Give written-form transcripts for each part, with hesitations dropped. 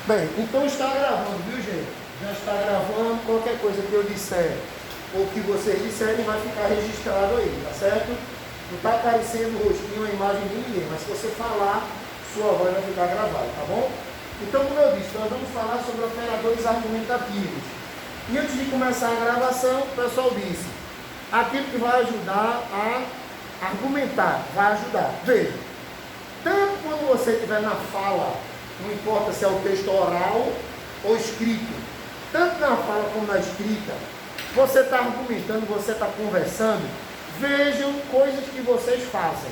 Bem, então está gravando, viu, gente? Já está gravando. Qualquer coisa que eu disser ou que vocês disserem vai ficar registrado aí, tá certo? Não está aparecendo o rostinho, a imagem de ninguém, mas se você falar, sua voz vai ficar gravada, tá bom? Então, como eu disse, nós vamos falar sobre operadores argumentativos. E antes de começar a gravação, o pessoal disse, aquilo que vai ajudar a argumentar, vai ajudar. Veja, tanto quando você estiver na fala, não importa se é o texto oral ou escrito, tanto na fala como na escrita, você está argumentando, você está conversando, vejam coisas que vocês fazem.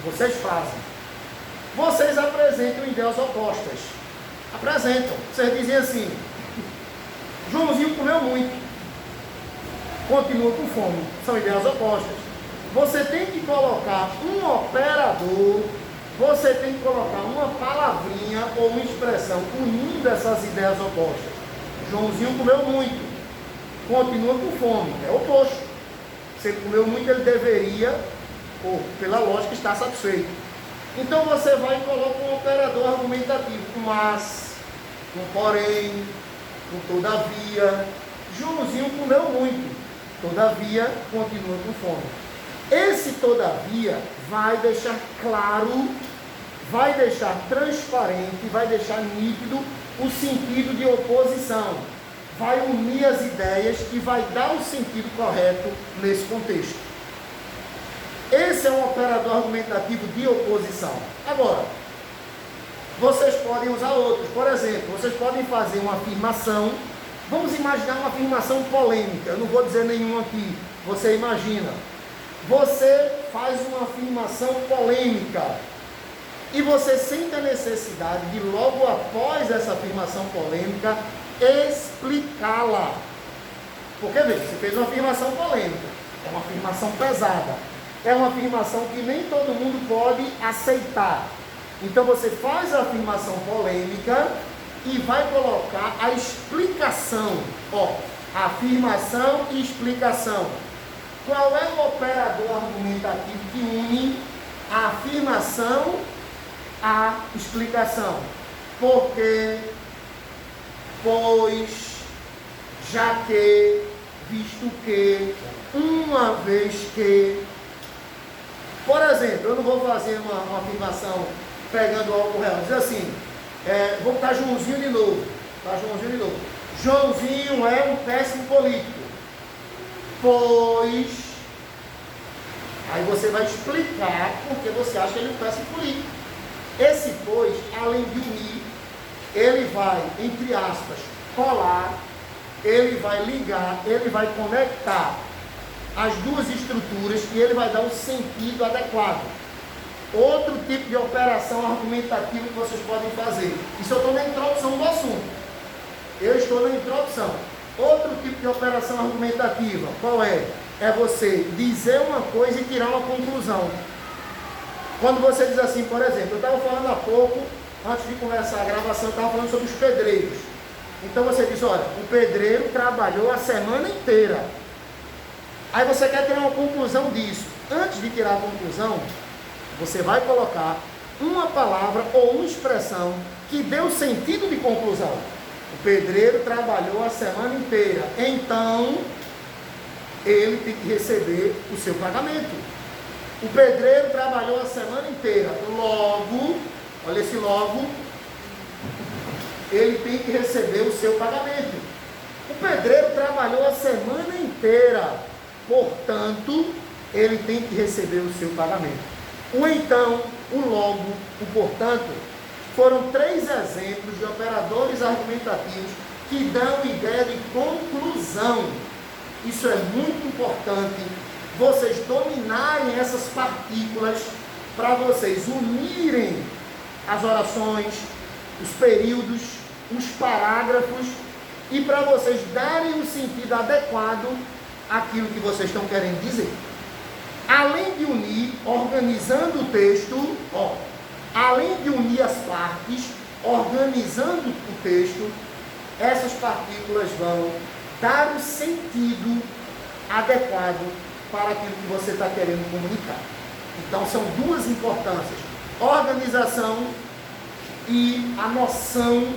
Vocês fazem. Vocês apresentam ideias opostas. Apresentam. Vocês dizem assim, Joãozinho comeu muito, continua com fome. São ideias opostas. Você tem que colocar um operador, você tem que colocar uma palavrinha ou uma expressão unindo essas ideias opostas. Joãozinho comeu muito, continua com fome. É o oposto. Se ele comeu muito, ele deveria, ou pela lógica, estar satisfeito. Então você vai e coloca um operador argumentativo, com mas, com porém, com todavia. Joãozinho comeu muito, todavia continua com fome. Esse todavia vai deixar claro, vai deixar transparente, vai deixar nítido o sentido de oposição. Vai unir as ideias e vai dar o sentido correto nesse contexto. Esse é um operador argumentativo de oposição. Agora, vocês podem usar outros. Por exemplo, vocês podem fazer uma afirmação. Vamos imaginar uma afirmação polêmica. Eu não vou dizer nenhuma aqui. Você imagina. Você faz uma afirmação polêmica. E você sente a necessidade de, logo após essa afirmação polêmica, explicá-la. Porque, veja, você fez uma afirmação polêmica. É uma afirmação pesada. É uma afirmação que nem todo mundo pode aceitar. Então você faz a afirmação polêmica e vai colocar a explicação. Ó, afirmação e explicação. Qual é o operador argumentativo que une a afirmação à explicação? Porque, pois, já que, visto que, uma vez que. Por exemplo, eu não vou fazer uma afirmação pegando algo real. Diz assim, vou botar Joãozinho de novo. Tá, Joãozinho de novo. Joãozinho é um péssimo político. Pois, aí você vai explicar porque você acha que ele é um péssimo político. Esse pois, além de unir, ele vai, entre aspas, colar, ele vai ligar, ele vai conectar as duas estruturas e ele vai dar o sentido adequado. Outro tipo de operação argumentativa que vocês podem fazer. Isso eu estou na introdução do assunto. Eu estou na introdução. Outro tipo de operação argumentativa, qual é? É você dizer uma coisa e tirar uma conclusão. Quando você diz assim, por exemplo, eu estava falando há pouco, antes de começar a gravação, eu estava falando sobre os pedreiros. Então você diz, olha, o pedreiro trabalhou a semana inteira. Aí você quer tirar uma conclusão disso. Antes de tirar a conclusão, você vai colocar uma palavra ou uma expressão que dê o sentido de conclusão. O pedreiro trabalhou a semana inteira, então ele tem que receber o seu pagamento. O pedreiro trabalhou a semana inteira, logo, olha esse logo, ele tem que receber o seu pagamento. O pedreiro trabalhou a semana inteira, portanto, ele tem que receber o seu pagamento. O então, o logo, o portanto, foram 3 exemplos de operadores argumentativos que dão ideia de conclusão. Isso é muito importante, vocês dominarem essas partículas para vocês unirem as orações, os períodos, os parágrafos e para vocês darem o sentido adequado àquilo que vocês estão querendo dizer. Além de unir, organizando o texto, além de unir as partes, organizando o texto, essas partículas vão dar o sentido adequado para aquilo que você está querendo comunicar. Então são duas importâncias: organização e a noção,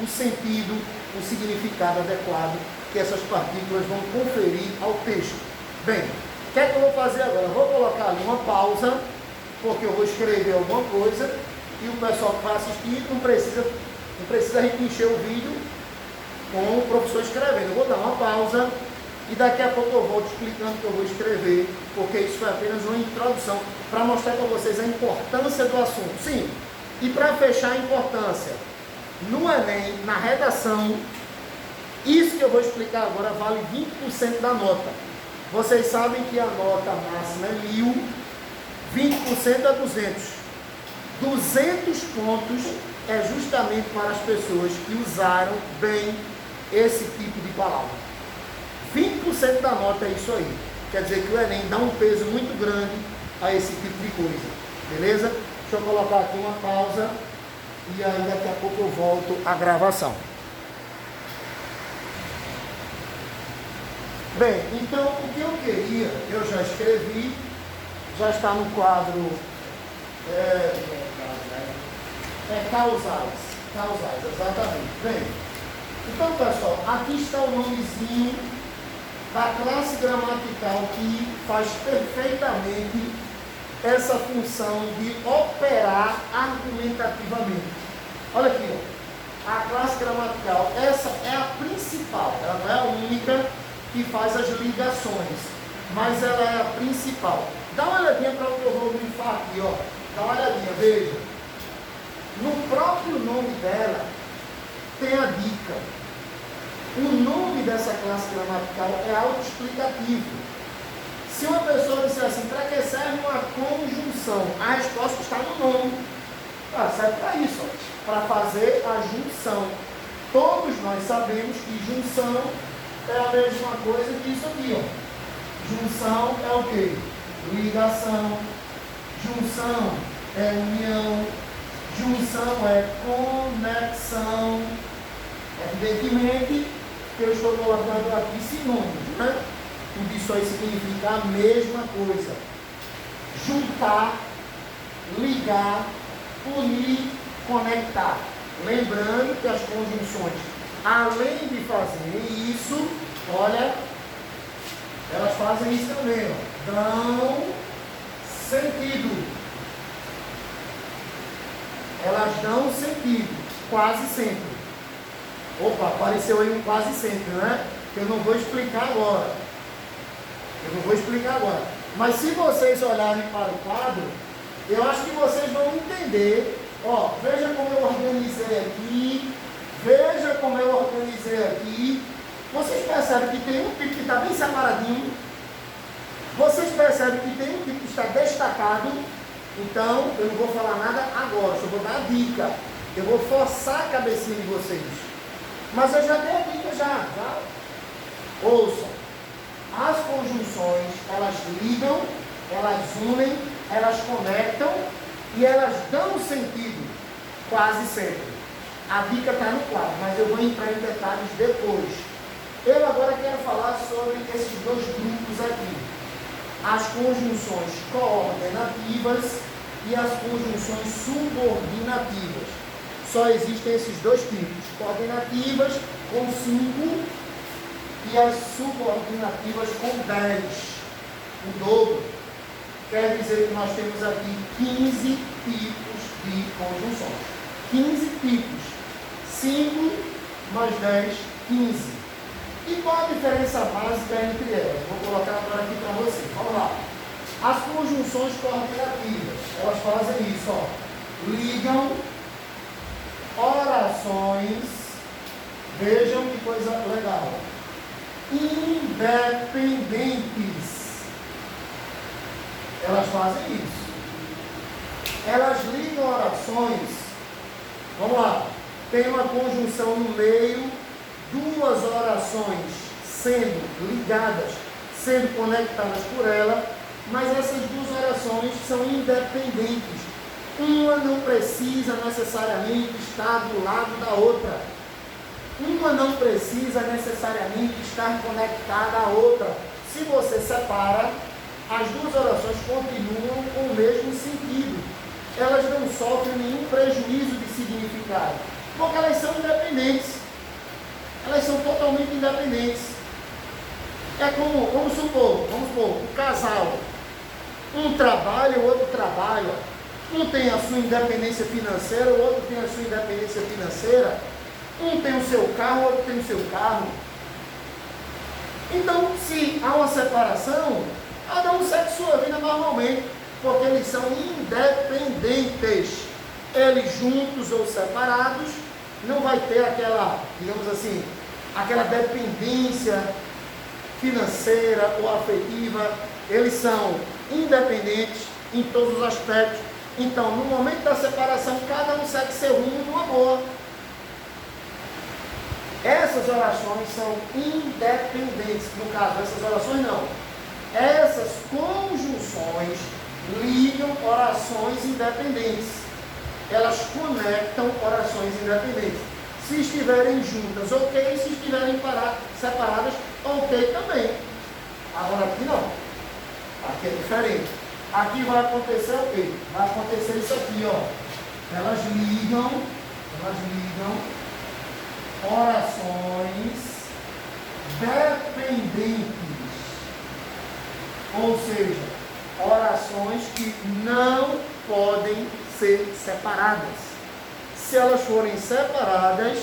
o sentido, o significado adequado que essas partículas vão conferir ao texto. Bem, o que é que eu vou fazer agora? Eu vou colocar ali uma pausa, porque eu vou escrever alguma coisa e o pessoal que vai assistir não precisa encher o vídeo com o professor escrevendo. Eu vou dar uma pausa e daqui a pouco eu volto explicando o que eu vou escrever, porque isso foi apenas uma introdução para mostrar para vocês a importância do assunto. Sim, e para fechar a importância, no Enem, na redação, isso que eu vou explicar agora vale 20% da nota. Vocês sabem que a nota máxima é 1000, 20% é 200. 200 pontos é justamente para as pessoas que usaram bem esse tipo de palavra. 20% da nota é isso aí. Quer dizer que o Enem dá um peso muito grande a esse tipo de coisa. Beleza? Deixa eu colocar aqui uma pausa e aí daqui a pouco eu volto à gravação. Bem, então o que eu queria, eu já escrevi, já está no quadro causais, exatamente. Bem, então pessoal, aqui está o nomezinho da classe gramatical que faz perfeitamente essa função de operar argumentativamente. Olha aqui, ó, a classe gramatical, essa é a principal, ela não é a única que faz as ligações, mas ela é a principal. Dá uma olhadinha para o que eu vou grifar aqui, ó. Dá uma olhadinha, veja. No próprio nome dela tem a dica. O nome dessa classe gramatical é autoexplicativo. Se uma pessoa disser assim, para que serve uma conjunção? A resposta está no nome. Serve para isso, para fazer a junção. Todos nós sabemos que junção é a mesma coisa que isso aqui, ó. Junção é o quê? Ligação. Junção é união. Junção é conexão. Evidentemente que eu estou colocando aqui sinônimos, né? Tudo isso aí significa a mesma coisa. Juntar, ligar, unir, conectar. Lembrando que as conjunções, além de fazerem isso, olha, elas fazem isso também, ó, dão sentido. Elas dão sentido, quase sempre. Opa, apareceu aí um quase sempre, né? Que eu não vou explicar agora. Mas se vocês olharem para o quadro, eu acho que vocês vão entender. Ó, veja como eu organizei aqui. Vocês percebem que tem um tipo que está bem separadinho. Vocês percebem que tem um tipo que está destacado. Então, eu não vou falar nada agora, só vou dar a dica. Eu vou forçar a cabecinha de vocês. Mas eu já dei a dica já. Ouçam. As conjunções, elas ligam, elas unem, elas conectam e elas dão sentido, quase sempre. A dica está no quadro, mas eu vou entrar em detalhes depois. Eu agora quero falar sobre esses dois grupos aqui. As conjunções coordenativas e as conjunções subordinativas. Só existem esses dois tipos. Coordenativas com 5 e as subordinativas com 10. O dobro. Quer dizer que nós temos aqui 15 tipos de conjunções. 15 tipos. 5 mais 10, 15. E qual a diferença básica entre elas? Vou colocar agora aqui para vocês. Vamos lá. As conjunções coordenativas, elas fazem isso, ó. Ligam orações, vejam que coisa legal, independentes. Elas fazem isso. Elas ligam orações, vamos lá, tem uma conjunção no meio, duas orações sendo ligadas, sendo conectadas por ela, mas essas duas orações são independentes. Uma não precisa necessariamente estar do lado da outra. Uma não precisa necessariamente estar conectada à outra. Se você separa, as duas orações continuam com o mesmo sentido. elas não sofrem nenhum prejuízo de significado, porque elas são independentes, elas são totalmente independentes. É como, vamos supor, um casal, um trabalha, o outro trabalha, um tem a sua independência financeira, o outro tem a sua independência financeira, um tem o seu carro, o outro tem o seu carro. Então, se há uma separação, cada um segue sua vida normalmente, porque eles são independentes. Eles juntos ou separados, não vai ter aquela, digamos assim, aquela dependência financeira ou afetiva. Eles são independentes em todos os aspectos. Então, no momento da separação, cada um segue seu rumo numa boa. Essas orações são independentes. No caso, essas orações não. Essas conjunções ligam orações independentes. Elas conectam orações independentes. Se estiverem juntas, ok. Se estiverem separadas, ok também. Agora aqui não. Aqui é diferente. Aqui vai acontecer o quê? Vai acontecer isso aqui, ó. Elas ligam orações dependentes. Ou seja, orações que não podem ser separadas. Se elas forem separadas,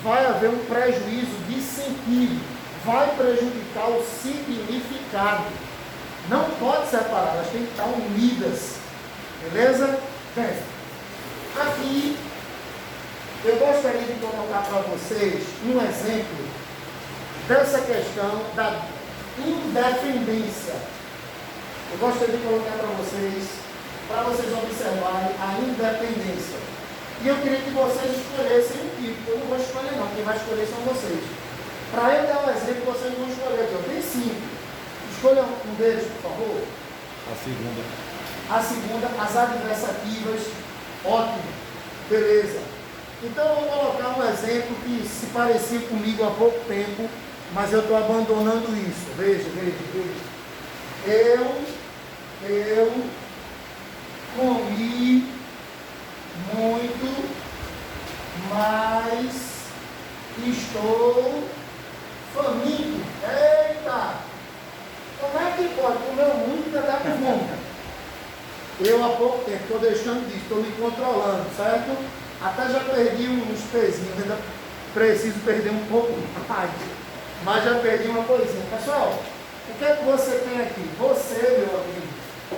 vai haver um prejuízo de sentido, vai prejudicar o significado. Não pode separar, elas têm que estar unidas. Beleza? Bem, aqui eu gostaria de colocar para vocês um exemplo dessa questão da independência. Eu gostaria de colocar para vocês observarem a independência. E eu queria que vocês escolhessem um tipo. Eu não vou escolher não, quem vai escolher são vocês. Para eu dar um exemplo, vocês vão escolher aqui. Bem simples. Escolha um deles, por favor. A segunda, as adversativas. Ótimo. Beleza. Então eu vou colocar um exemplo que se parecia comigo há pouco tempo, mas eu estou abandonando isso. Veja. Eu comi muito, mas estou faminto. Eita! Como é que pode comer muito e ainda com fome? Eu há pouco tempo estou deixando disso, estou me controlando, certo? Até já perdi uns pezinhos, ainda preciso perder um pouco mais, mas já perdi uma coisinha. Pessoal, o que é que você tem aqui? Você, meu amigo,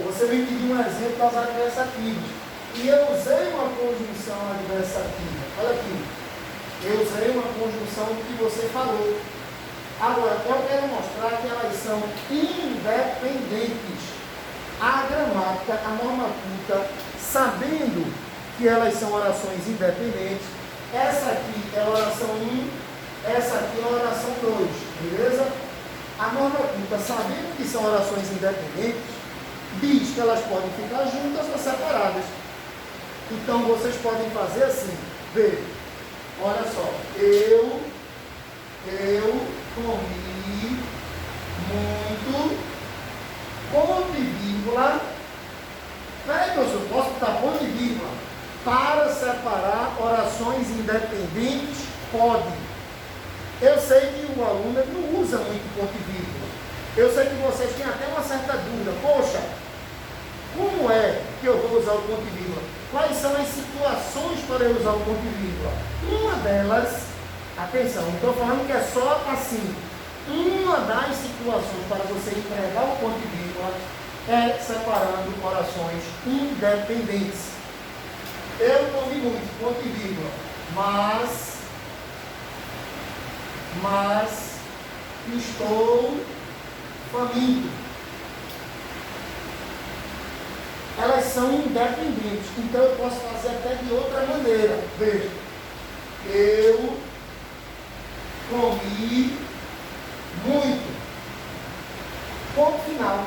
você me pediu um exemplo das adversativas. E eu usei uma conjunção adversativa. Olha aqui. Eu usei uma conjunção que você falou. Agora, eu quero mostrar que elas são independentes. A gramática, a norma culta, sabendo que elas são orações independentes, essa aqui é a oração 1, essa aqui é a oração 2, beleza? A norma culta, sabendo que são orações independentes, diz que elas podem ficar juntas ou separadas. Então, vocês podem fazer assim, veja, olha só, eu comi muito, ponto e vírgula, peraí, professor, posso botar ponto e vírgula, para separar orações independentes, pode. Eu sei que o aluno não usa muito ponto e vírgula, eu sei que vocês têm até uma certa dúvida, poxa, como é que eu vou usar o ponto e vírgula? Quais são as situações para eu usar o ponto e vírgula? Uma delas, atenção, não estou falando que é só assim. Uma das situações para você empregar o ponto e vírgula é separando orações independentes. Eu comi muito, ponto e vírgula, mas estou faminto. Elas são independentes, então eu posso fazer até de outra maneira. Veja, eu comi muito, ponto final.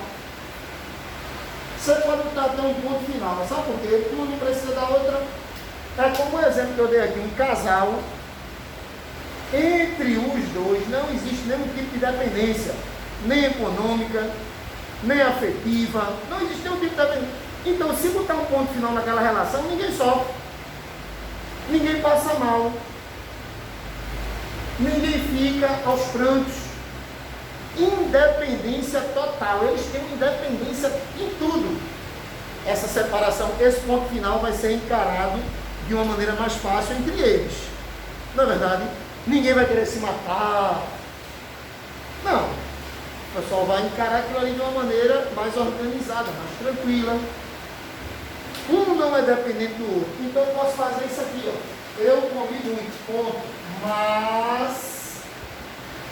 Você pode botar até um ponto final, sabe por quê? Porque não precisa da outra. É como o exemplo que eu dei aqui, um casal, entre os dois não existe nenhum tipo de dependência, nem econômica, nem afetiva, não existe nenhum tipo de dependência. Então, se botar um ponto final naquela relação, ninguém sofre, ninguém passa mal, ninguém fica aos prantos. Independência total, eles têm independência em tudo. Essa separação, esse ponto final vai ser encarado de uma maneira mais fácil entre eles. Não é verdade? Ninguém vai querer se matar. Não. O pessoal vai encarar aquilo ali de uma maneira mais organizada, mais tranquila. Um não é dependente do outro. Então eu posso fazer isso aqui, ó. Eu comi muito, ponto. Mas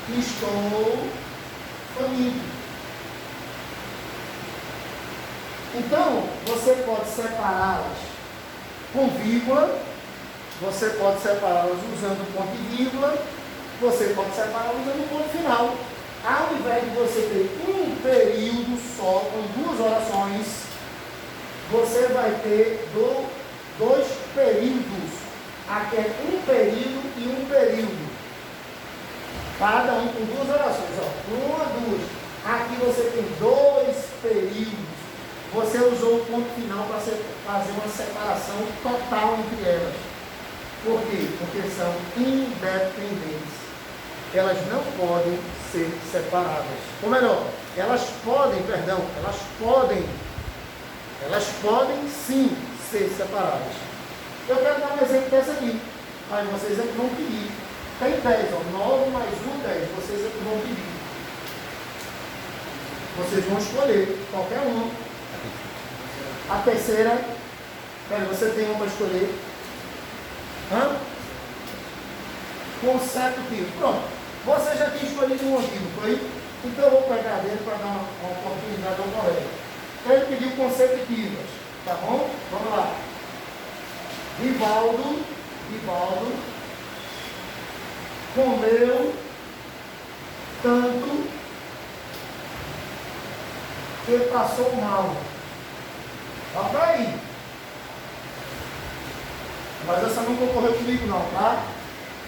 estou faminto. Então, você pode separá-las com vírgula, você pode separá-las usando ponto e vírgula, você pode separá-las usando ponto final. Ao invés de você ter um período só, com duas orações, você vai ter dois períodos. Aqui é um período e um período. Cada um com duas orações. Ó. Uma, duas. Aqui você tem dois períodos. Você usou o ponto final para fazer uma separação total entre elas. Por quê? Porque são independentes. Elas não podem ser separadas. Ou melhor, elas podem sim ser separadas. Eu quero dar um exemplo dessa aqui. Aí vocês é que vão pedir. Tem 10, ó. 9 mais 1, 10. Vocês é que vão pedir. Vocês vão escolher qualquer uma. A terceira, você tem uma para escolher. Consecutivo. Pronto. Você já tinha escolhido um aqui, não foi? Então eu vou pegar dele para dar uma oportunidade ao colega. Ele pediu consecutivas. Tá bom? Vamos lá. Rivaldo comeu tanto que passou mal. Olha aí. Mas essa não concorreu comigo não, tá?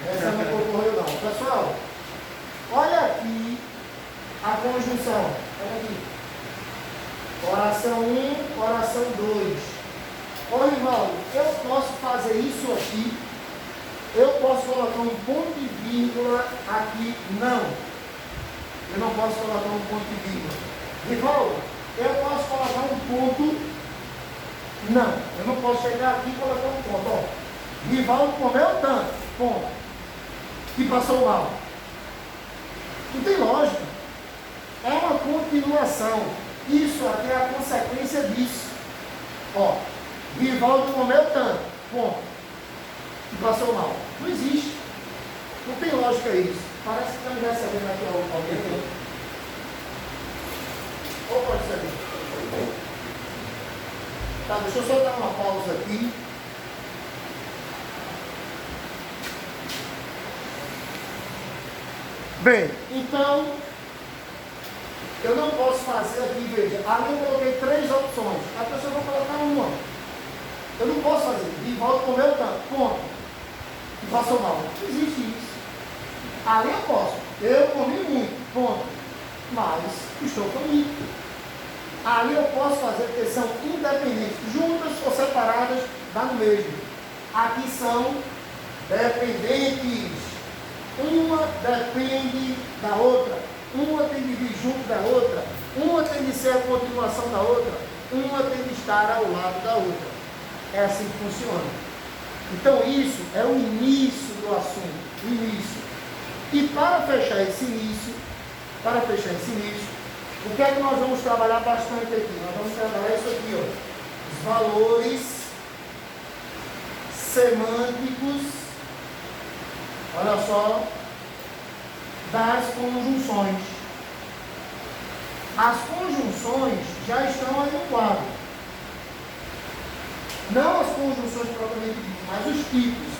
Essa não concorreu não. Pessoal, olha aqui a conjunção. Olha aqui. Oração 1, oração 2. Ô Rivaldo, eu posso fazer isso aqui? Eu posso colocar um ponto e vírgula aqui? Não. Eu não posso colocar um ponto e vírgula. Rivaldo, eu posso colocar um ponto? Não. Eu não posso chegar aqui e colocar um ponto. Ó. Rivaldo comeu tanto. Ponto. E passou mal. Não tem lógica. É uma continuação. Isso aqui é a consequência disso. Ó. Rivaldo comeu tanto. Ponto. E passou mal. Não existe. Não tem lógica isso. Parece que estamos recebendo aqui alguém. Ou pode ser? Tá, deixa eu só dar uma pausa aqui. Bem, então, eu não posso fazer aqui, veja, ali eu coloquei 3 opções. A pessoa vai colocar uma. Eu não posso fazer. Rivaldo comeu tanto. Ponto. E passou mal. Não existe isso. Ali eu posso. Eu comi muito. Ponto. Mas estou comigo. Ali eu posso fazer porque são independentes. Juntas ou separadas, dá no mesmo. Aqui são dependentes. Uma depende da outra. Uma tem de vir junto da outra. Uma tem de ser a continuação da outra. Uma tem de estar ao lado da outra. É assim que funciona. Então isso é o início do assunto. O início. E para fechar esse início, o que é que nós vamos trabalhar bastante aqui? Nós vamos trabalhar isso aqui, ó. Os valores semânticos, olha só, das conjunções. As conjunções já estão aí no quadro. Não as conjunções propriamente ditas, mas os tipos.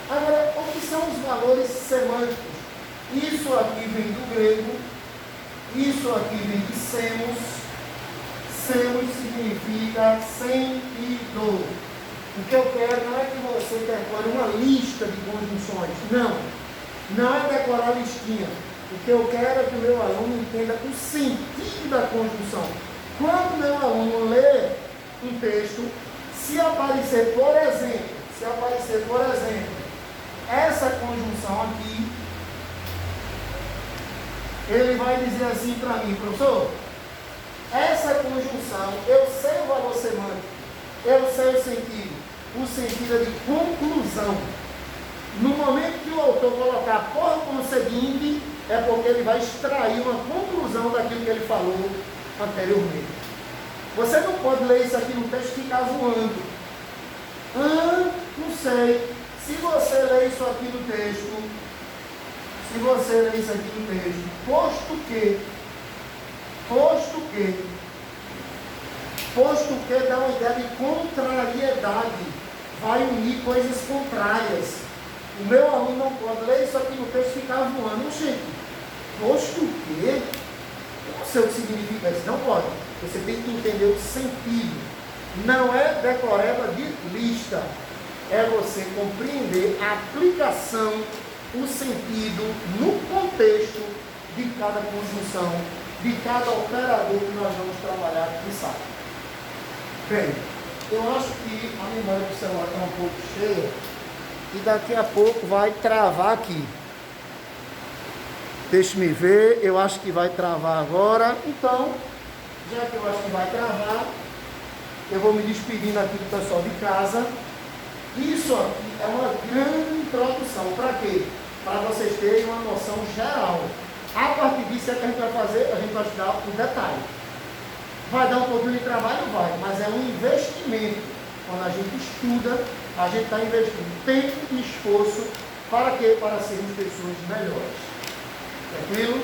Agora, o que são os valores semânticos? Isso aqui vem do grego, isso aqui vem de semos. Semos significa sentido. O que eu quero não é que você decore uma lista de conjunções. Não é decorar a listinha. O que eu quero é que o meu aluno entenda o sentido da conjunção. Quando o meu aluno lê um texto, se aparecer, por exemplo, essa conjunção aqui, ele vai dizer assim para mim, professor, essa conjunção, eu sei o valor semântico, eu sei o sentido é de conclusão. No momento que o autor colocar por conseguinte, é porque ele vai extrair uma conclusão daquilo que ele falou anteriormente. Você não pode ler isso aqui no texto e ficar voando. Não sei. Se você ler isso aqui no texto, posto que dá uma ideia de contrariedade, vai unir coisas contrárias. O meu aluno não pode ler isso aqui no texto e ficar voando. Gente, posto que? Eu não sei o que significa isso, não pode. Você tem que entender o sentido. Não é decoreba de lista, é você compreender a aplicação, o sentido no contexto de cada conjunção, de cada operador que nós vamos trabalhar aqui, sabe? Bem, eu acho que a memória do celular está um pouco cheia e daqui a pouco vai travar aqui. Deixe-me ver, eu acho que vai travar agora. Então, já que eu acho que vai travar, eu vou me despedindo aqui do pessoal de casa. Isso aqui é uma grande introdução. Para quê? Para vocês terem uma noção geral. A partir disso é que a gente vai fazer, a gente vai estudar o detalhe. Vai dar um pouquinho de trabalho? Vai, mas é um investimento. Quando a gente estuda, a gente está investindo tempo e esforço para quê? Para sermos pessoas melhores. Tranquilo?